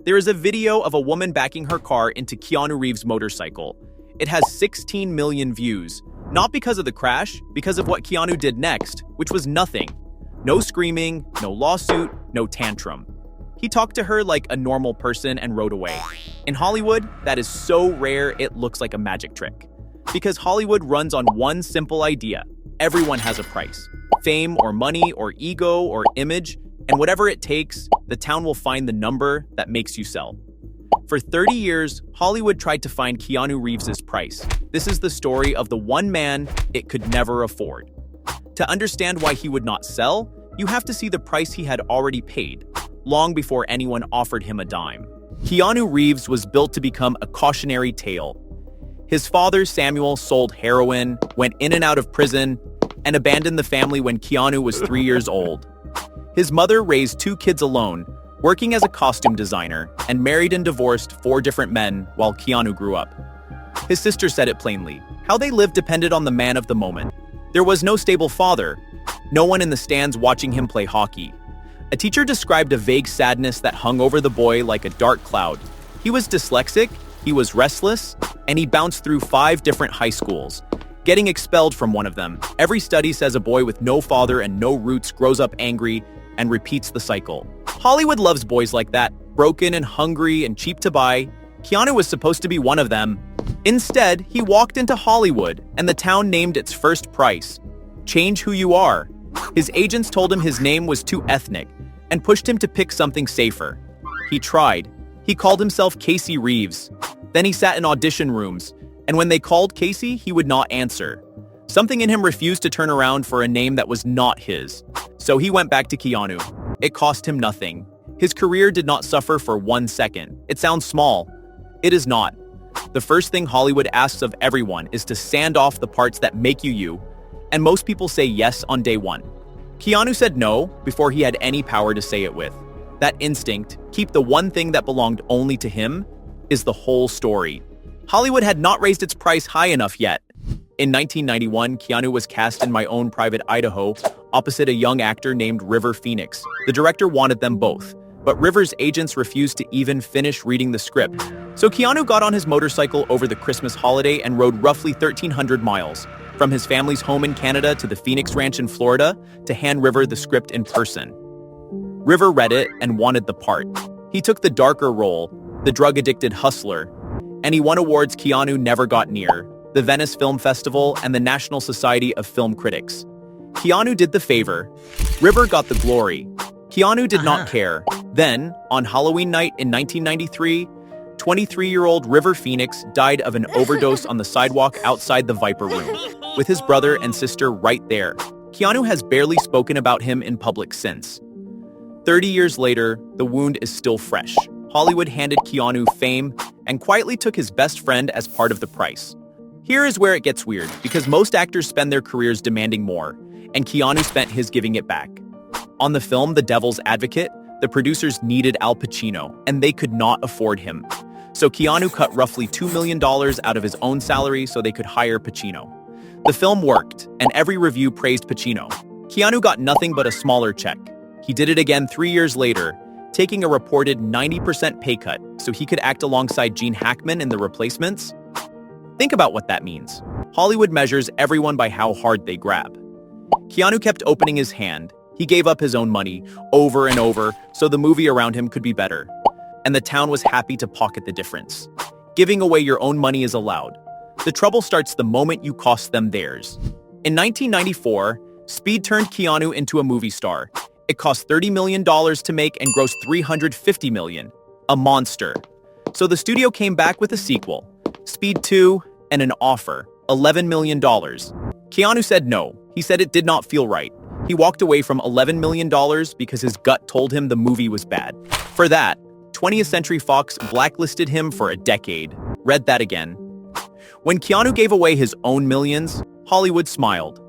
There is a video of a woman backing her car into Keanu Reeves' motorcycle. It has 16 million views, not because of the crash, because of what Keanu did next, which was nothing. No screaming, no lawsuit, no tantrum. He talked to her like a normal person and rode away. In Hollywood, that is so rare it looks like a magic trick. Because Hollywood runs on one simple idea. Everyone has a price. Fame or money or ego or image, and whatever it takes, the town will find the number that makes you sell. For 30 years, Hollywood tried to find Keanu Reeves' price. This is the story of the one man it could never afford. To understand why he would not sell, you have to see the price he had already paid, long before anyone offered him a dime. Keanu Reeves was built to become a cautionary tale. His father, Samuel, sold heroin, went in and out of prison, and abandoned the family when Keanu was 3 years old. His mother raised 2 kids alone, working as a costume designer, and married and divorced 4 different men while Keanu grew up. His sister said it plainly. How they lived depended on the man of the moment. There was no stable father, no one in the stands watching him play hockey. A teacher described a vague sadness that hung over the boy like a dark cloud. He was dyslexic, he was restless, and he bounced through 5 different high schools, getting expelled from one of them. Every study says a boy with no father and no roots grows up angry and repeats the cycle. Hollywood loves boys like that, broken and hungry and cheap to buy. Keanu was supposed to be one of them. Instead, he walked into Hollywood, and the town named its first price. Change who you are. His agents told him his name was too ethnic, and pushed him to pick something safer. He tried. He called himself Casey Reeves. Then he sat in audition rooms, and when they called Casey, he would not answer. Something in him refused to turn around for a name that was not his. So he went back to Keanu. It cost him nothing. His career did not suffer for 1 second. It sounds small. It is not. The first thing Hollywood asks of everyone is to sand off the parts that make you you, and most people say yes on day one. Keanu said no before he had any power to say it with. That instinct, keep the one thing that belonged only to him, is the whole story. Hollywood had not raised its price high enough yet. In 1991, Keanu was cast in My Own Private Idaho opposite a young actor named River Phoenix. The director wanted them both, but River's agents refused to even finish reading the script. So Keanu got on his motorcycle over the Christmas holiday and rode roughly 1,300 miles, from his family's home in Canada to the Phoenix Ranch in Florida, to hand River the script in person. River read it and wanted the part. He took the darker role, the drug-addicted hustler, and he won awards Keanu never got near, the Venice Film Festival and the National Society of Film Critics. Keanu did the favor. River got the glory. Keanu did not care. Then, on Halloween night in 1993, 23-year-old River Phoenix died of an overdose on the sidewalk outside the Viper Room, with his brother and sister right there. Keanu has barely spoken about him in public since. 30 years later, the wound is still fresh. Hollywood handed Keanu fame and quietly took his best friend as part of the price. Here is where it gets weird, because most actors spend their careers demanding more, and Keanu spent his giving it back. On the film The Devil's Advocate, the producers needed Al Pacino, and they could not afford him. So Keanu cut roughly $2 million out of his own salary so they could hire Pacino. The film worked, and every review praised Pacino. Keanu got nothing but a smaller check. He did it again 3 years later, taking a reported 90% pay cut so he could act alongside Gene Hackman in The Replacements. Think about what that means. Hollywood measures everyone by how hard they grab. Keanu kept opening his hand. He gave up his own money over and over so the movie around him could be better. And the town was happy to pocket the difference. Giving away your own money is allowed. The trouble starts the moment you cost them theirs. In 1994, Speed turned Keanu into a movie star. It cost $30 million to make and grossed $350 million. A monster. So the studio came back with a sequel, Speed 2, and an offer, $11 million. Keanu said no. He said it did not feel right. He walked away from $11 million because his gut told him the movie was bad. For that, 20th Century Fox blacklisted him for a decade. Read that again. When Keanu gave away his own millions, Hollywood smiled.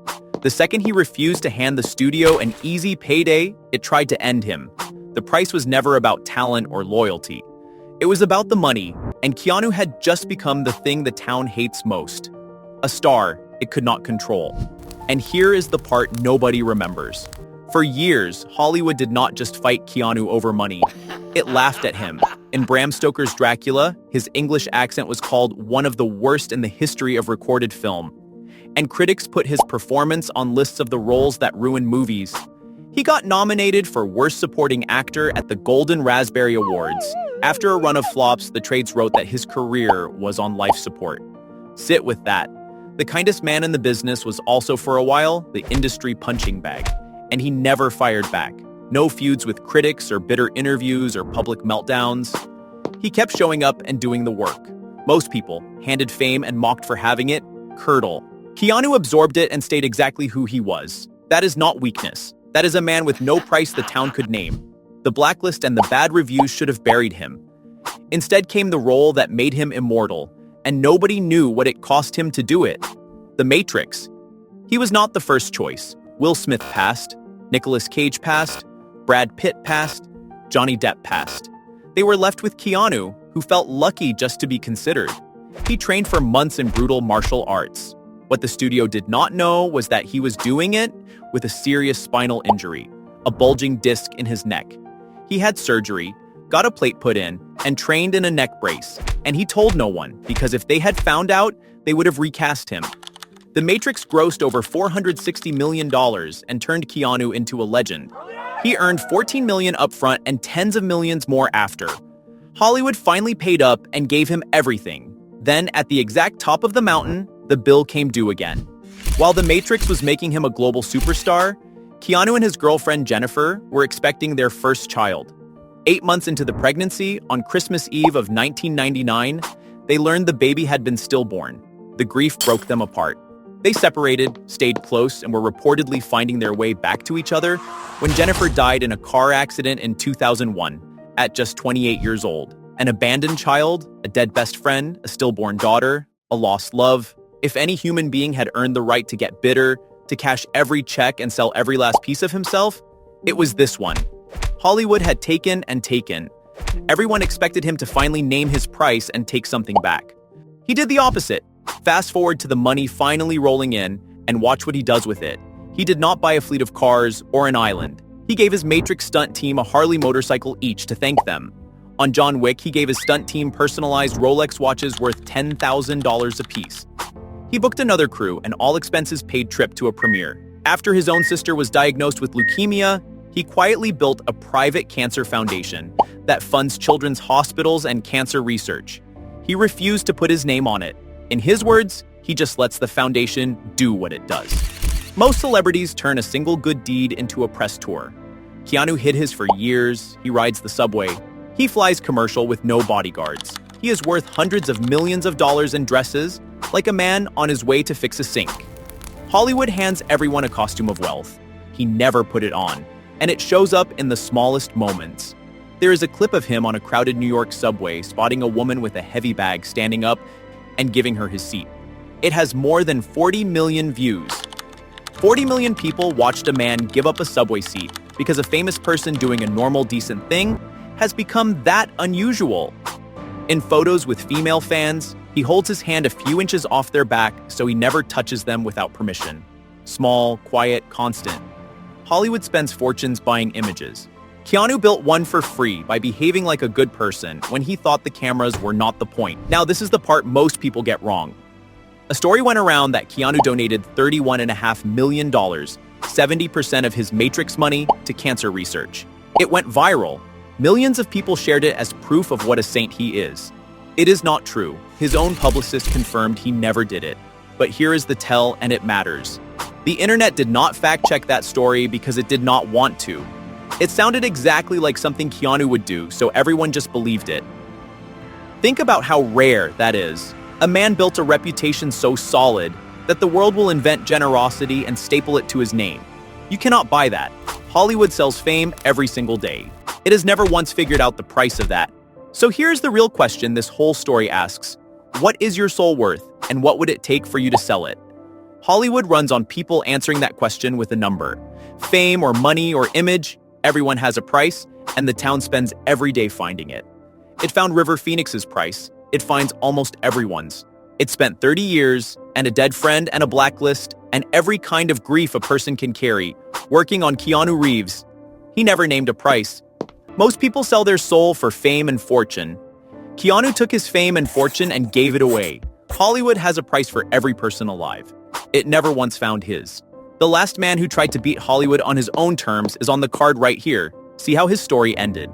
The second he refused to hand the studio an easy payday, it tried to end him. The price was never about talent or loyalty. It was about the money, and Keanu had just become the thing the town hates most. A star it could not control. And here is the part nobody remembers. For years, Hollywood did not just fight Keanu over money. It laughed at him. In Bram Stoker's Dracula, his English accent was called one of the worst in the history of recorded film. And critics put his performance on lists of the roles that ruin movies. He got nominated for Worst Supporting Actor at the Golden Raspberry Awards. After a run of flops, the trades wrote that his career was on life support. Sit with that. The kindest man in the business was also, for a while, the industry punching bag. And he never fired back. No feuds with critics or bitter interviews or public meltdowns. He kept showing up and doing the work. Most people, handed fame and mocked for having it, curdle. Keanu absorbed it and stayed exactly who he was. That is not weakness. That is a man with no price the town could name. The blacklist and the bad reviews should have buried him. Instead came the role that made him immortal, and nobody knew what it cost him to do it. The Matrix. He was not the first choice. Will Smith passed, Nicolas Cage passed, Brad Pitt passed, Johnny Depp passed. They were left with Keanu, who felt lucky just to be considered. He trained for months in brutal martial arts. What the studio did not know was that he was doing it with a serious spinal injury, a bulging disc in his neck. He had surgery, got a plate put in, and trained in a neck brace. And he told no one, because if they had found out, they would have recast him. The Matrix grossed over $460 million and turned Keanu into a legend. He earned $14 million upfront and tens of millions more after. Hollywood finally paid up and gave him everything. Then, at the exact top of the mountain, the bill came due again. While The Matrix was making him a global superstar, Keanu and his girlfriend Jennifer were expecting their first child. 8 months into the pregnancy, on Christmas Eve of 1999, they learned the baby had been stillborn. The grief broke them apart. They separated, stayed close, and were reportedly finding their way back to each other when Jennifer died in a car accident in 2001, at just 28 years old. An abandoned child, a dead best friend, a stillborn daughter, a lost love. If any human being had earned the right to get bitter, to cash every check and sell every last piece of himself, it was this one. Hollywood had taken and taken. Everyone expected him to finally name his price and take something back. He did the opposite. Fast forward to the money finally rolling in, and watch what he does with it. He did not buy a fleet of cars or an island. He gave his Matrix stunt team a Harley motorcycle each to thank them. On John Wick, he gave his stunt team personalized Rolex watches worth $10,000 apiece. He booked another crew, an all-expenses-paid trip to a premiere. After his own sister was diagnosed with leukemia, he quietly built a private cancer foundation that funds children's hospitals and cancer research. He refused to put his name on it. In his words, he just lets the foundation do what it does. Most celebrities turn a single good deed into a press tour. Keanu hid his for years. He rides the subway. He flies commercial with no bodyguards. He is worth hundreds of millions of dollars in dresses, like a man on his way to fix a sink. Hollywood hands everyone a costume of wealth. He never put it on, and it shows up in the smallest moments. There is a clip of him on a crowded New York subway spotting a woman with a heavy bag standing up and giving her his seat. It has more than 40 million views. 40 million people watched a man give up a subway seat because a famous person doing a normal, decent thing has become that unusual. In photos with female fans, he holds his hand a few inches off their back so he never touches them without permission. Small, quiet, constant. Hollywood spends fortunes buying images. Keanu built one for free by behaving like a good person when he thought the cameras were not the point. Now, this is the part most people get wrong. A story went around that Keanu donated $31.5 million, 70% of his Matrix money, to cancer research. It went viral. Millions of people shared it as proof of what a saint he is. It is not true. His own publicist confirmed he never did it. But here is the tell, and it matters. The internet did not fact-check that story because it did not want to. It sounded exactly like something Keanu would do, so everyone just believed it. Think about how rare that is. A man built a reputation so solid that the world will invent generosity and staple it to his name. You cannot buy that. Hollywood sells fame every single day. It has never once figured out the price of that. So here's the real question this whole story asks. What is your soul worth, and what would it take for you to sell it? Hollywood runs on people answering that question with a number. Fame or money or image, everyone has a price, and the town spends every day finding it. It found River Phoenix's price. It finds almost everyone's. It spent 30 years, and a dead friend, and a blacklist, and every kind of grief a person can carry, working on Keanu Reeves. He never named a price. Most people sell their soul for fame and fortune. Keanu took his fame and fortune and gave it away. Hollywood has a price for every person alive. It never once found his. The last man who tried to beat Hollywood on his own terms is on the card right here. See how his story ended.